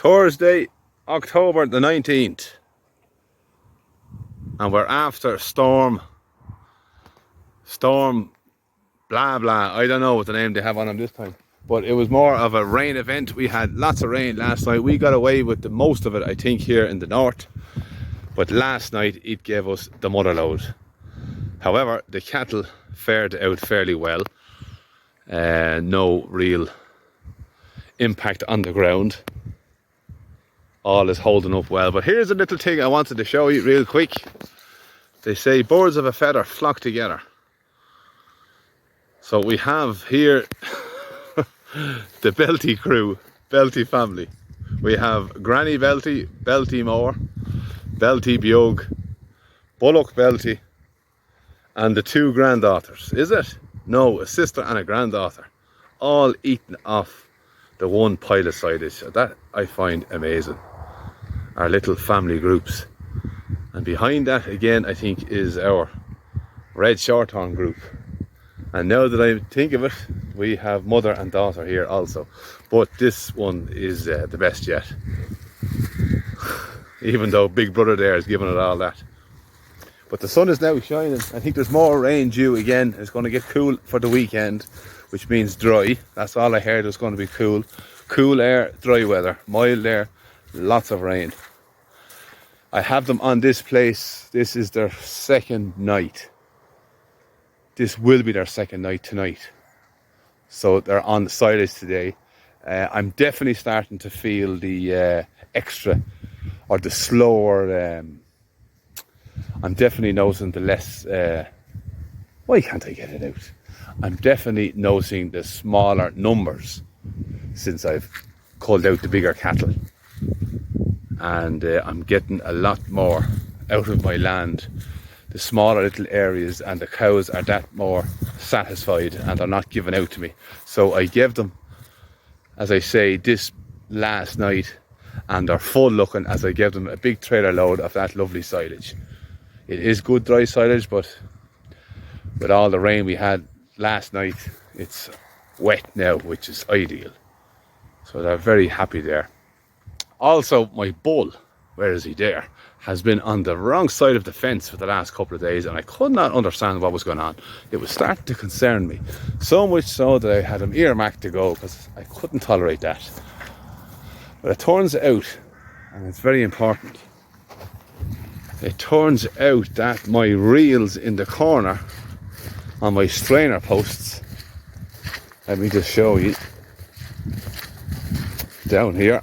Thursday, October the 19th, and we're after storm blah blah. I don't know what the name they have on them this time, but it was more of a rain event. We had lots of rain last night. We got away with the most of it, I think, here in the north, but last night it gave us the mother load. However, the cattle fared out fairly well. No real impact on the ground. All is holding up well. But here's a little thing I wanted to show you real quick. They say birds of a feather flock together. So we have here the Belty crew, Belty family. We have Granny Belty, Belty Moore, Belty Bug, Bullock Belty, and the two granddaughters. Is it? No, a sister and a granddaughter. All eating off the one pile of silage. That I find amazing. Our little family groups. And behind that again, I think, is our red shorthorn group. And now that I think of it, we have mother and daughter here also. But this one is the best yet. Even though Big Brother there is giving it all that. But the sun is now shining. I think there's more rain due again. It's going to get cool for the weekend, which means dry. That's all I heard. It's going to be cool. Cool air, dry weather. Mild air, lots of rain. I have them on this place. This is their second night. This will be their second night tonight. So they're on the silage today. I'm definitely starting to feel the extra or the slower. I'm definitely noticing the less. Why can't I get it out? I'm definitely noticing the smaller numbers since I've culled out the bigger cattle. And I'm getting a lot more out of my land. The smaller little areas, and the cows are that more satisfied and they're not giving out to me. So I gave them, as I say, this last night, and they're full looking as I gave them a big trailer load of that lovely silage. It is good dry silage, but with all the rain we had last night, it's wet now, which is ideal. So they're very happy there. Also, my bull, where is he there, has been on the wrong side of the fence for the last couple of days, and I could not understand what was going on. It was starting to concern me, so much so that I had him earmarked to go, because I couldn't tolerate that. But it turns out, and it's very important, it turns out that my reels in the corner on my strainer posts, let me just show you, down here,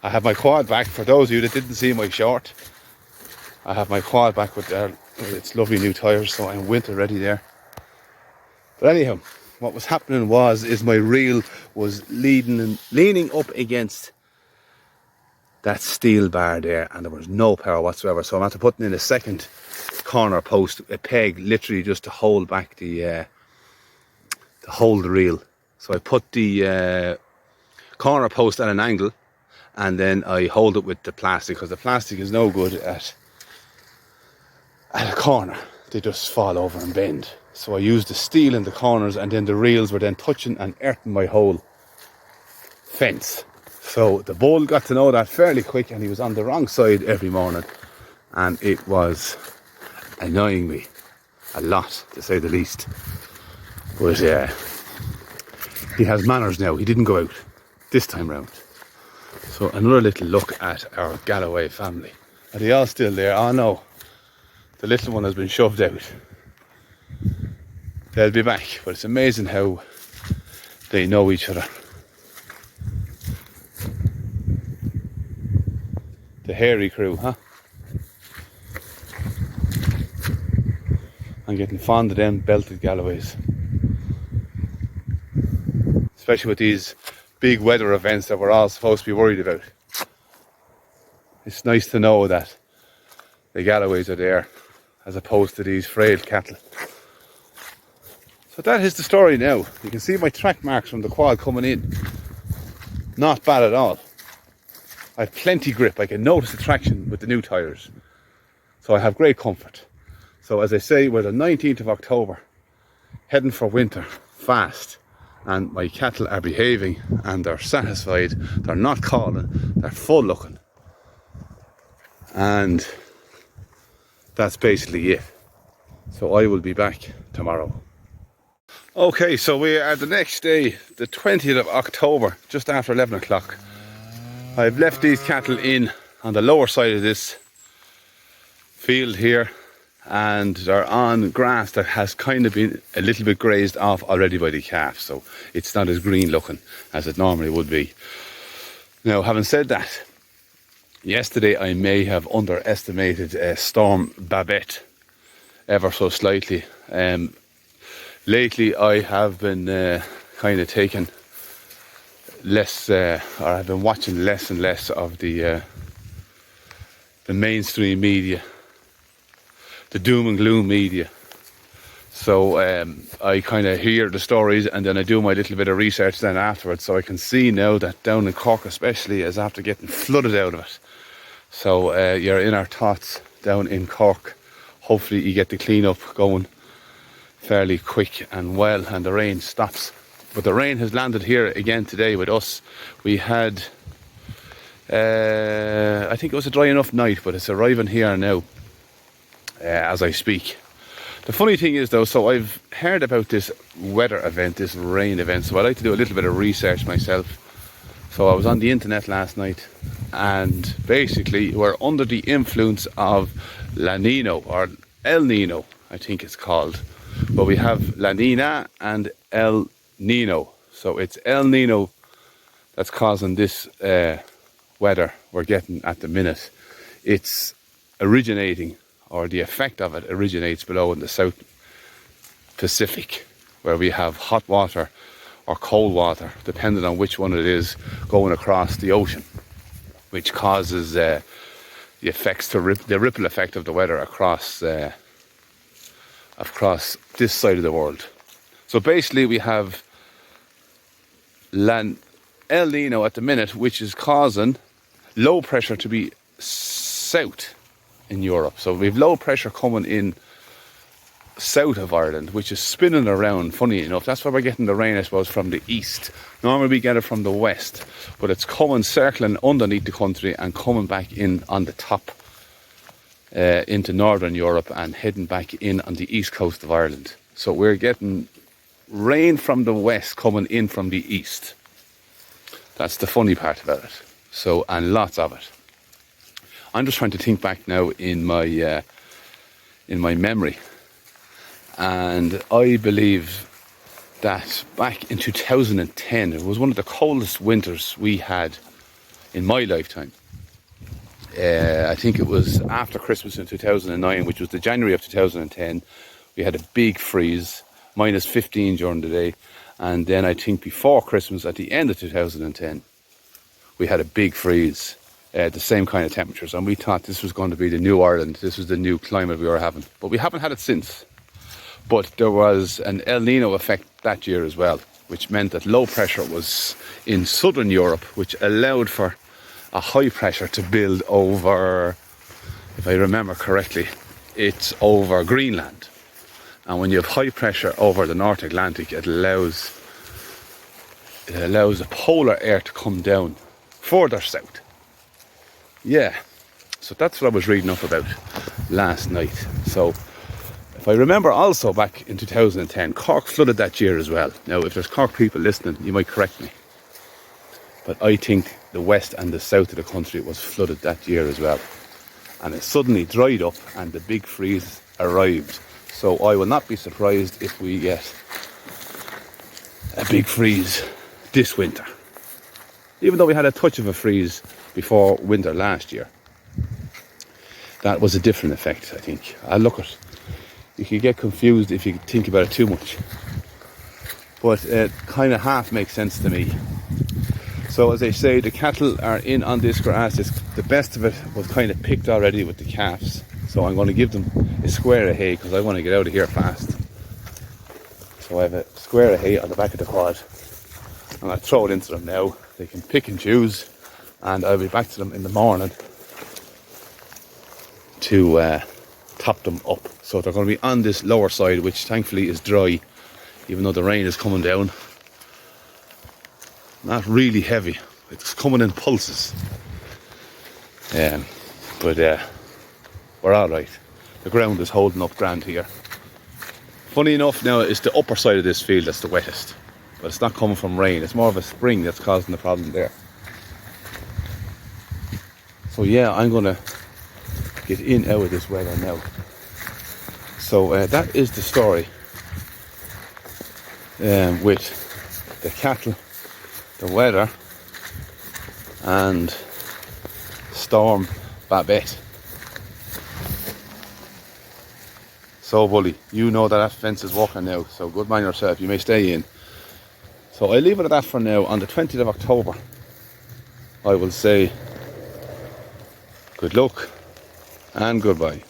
I have my quad back. For those of you that didn't see my short, I have my quad back with its lovely new tyres, so I'm winter ready there. But anyhow, what was happening is my reel was leaning up against that steel bar there, and there was no power whatsoever. So I'm after putting in a second corner post, a peg, literally just to hold back the reel. So I put the corner post at an angle, and then I hold it with the plastic, because the plastic is no good at a corner. They just fall over and bend. So I used the steel in the corners, and then the reels were then touching and earthing my whole fence. So the bull got to know that fairly quick, and he was on the wrong side every morning, and it was annoying me a lot, to say the least. But he has manners now. He didn't go out this time round. So another little look at our Galloway family. Are they all still there? Oh no, the little one has been shoved out. They'll be back, but it's amazing how they know each other. The hairy crew, huh? I'm getting fond of them belted Galloways. Especially with these big weather events that we're all supposed to be worried about. It's nice to know that the Galloways are there, as opposed to these frail cattle. So that is the story now. You can see my track marks from the quad coming in. Not bad at all. I have plenty grip. I can notice the traction with the new tyres. So I have great comfort. So as I say, we're the 19th of October, heading for winter fast. and my cattle are behaving and they're satisfied, they're not calling, they're full looking, and that's basically it. So I will be back tomorrow. Okay, so we are the next day, the 20th of October, just after 11 o'clock. I've left these cattle in on the lower side of this field here, and they're on grass that has kind of been a little bit grazed off already by the calf, so it's not as green looking as it normally would be. Now, having said that, yesterday I may have underestimated storm Babet ever so slightly. Lately I have been kind of taking less, or I've been watching less and less of the mainstream media, the doom and gloom media. So I kind of hear the stories and then I do my little bit of research then afterwards. So I can see now that down in Cork especially is after getting flooded out of it. So you're in our thoughts down in Cork. Hopefully you get the clean up going fairly quick and well and the rain stops. But the rain has landed here again today with us. We had, I think it was a dry enough night, but it's arriving here now as I speak. The funny thing is though, so I've heard about this weather event, this rain event, so I like to do a little bit of research myself. So I was on the internet last night, and basically we're under the influence of La Nino, or El Nino I think it's called. But we have La Nina and El Nino. So it's El Nino that's causing this weather we're getting at the minute. It's originating, or the effect of it originates below in the South Pacific, where we have hot water or cold water, depending on which one it is, going across the ocean, which causes the effects to the ripple effect of the weather across this side of the world. So basically we have El Nino at the minute, which is causing low pressure to be south in Europe. So we have low pressure coming in south of Ireland, which is spinning around, funny enough. That's why we're getting the rain, I suppose, from the east. Normally we get it from the west, but it's coming, circling underneath the country and coming back in on the top into northern Europe and heading back in on the east coast of Ireland. So we're getting rain from the west coming in from the east. That's the funny part about it. So, and lots of it. I'm just trying to think back now in my memory, and I believe that back in 2010 it was one of the coldest winters we had in my lifetime. I think it was after Christmas in 2009, which was the January of 2010. We had a big freeze, minus 15 during the day. And then I think before Christmas, at the end of 2010, we had a big freeze, the same kind of temperatures. And we thought this was going to be the new Ireland. This was the new climate we were having. But we haven't had it since. But there was an El Nino effect that year as well, which meant that low pressure was in southern Europe, which allowed for a high pressure to build over, if I remember correctly, it's over Greenland. And when you have high pressure over the North Atlantic, it allows the polar air to come down further south. Yeah, so that's what I was reading up about last night. So if I remember also back in 2010, Cork flooded that year as well. Now if there's Cork people listening, you might correct me, but I think the west and the south of the country was flooded that year as well. And it suddenly dried up and the big freeze arrived. So I will not be surprised if we get a big freeze this winter. Even though we had a touch of a freeze before winter last year. That was a different effect, I think. Look at, you can get confused if you think about it too much. But it kind of half makes sense to me. So as I say, the cattle are in on this grass. The best of it was kind of picked already with the calves. So I'm going to give them a square of hay because I want to get out of here fast. So I have a square of hay on the back of the quad. And I'll throw it into them now. They can pick and choose. And I'll be back to them in the morning to top them up. So they're going to be on this lower side, which thankfully is dry, even though the rain is coming down. not really heavy. It's coming in pulses. But we're all right. The ground is holding up grand here. Funny enough, now it's the upper side of this field that's the wettest, but it's not coming from rain. It's more of a spring that's causing the problem there. So yeah, I'm gonna get in out of this weather now. So that is the story with the cattle, the weather, and storm Babet. So bully, you know that fence is working now, so good mind yourself, you may stay in. So I leave it at that for now. On the 20th of October, I will say good luck and goodbye.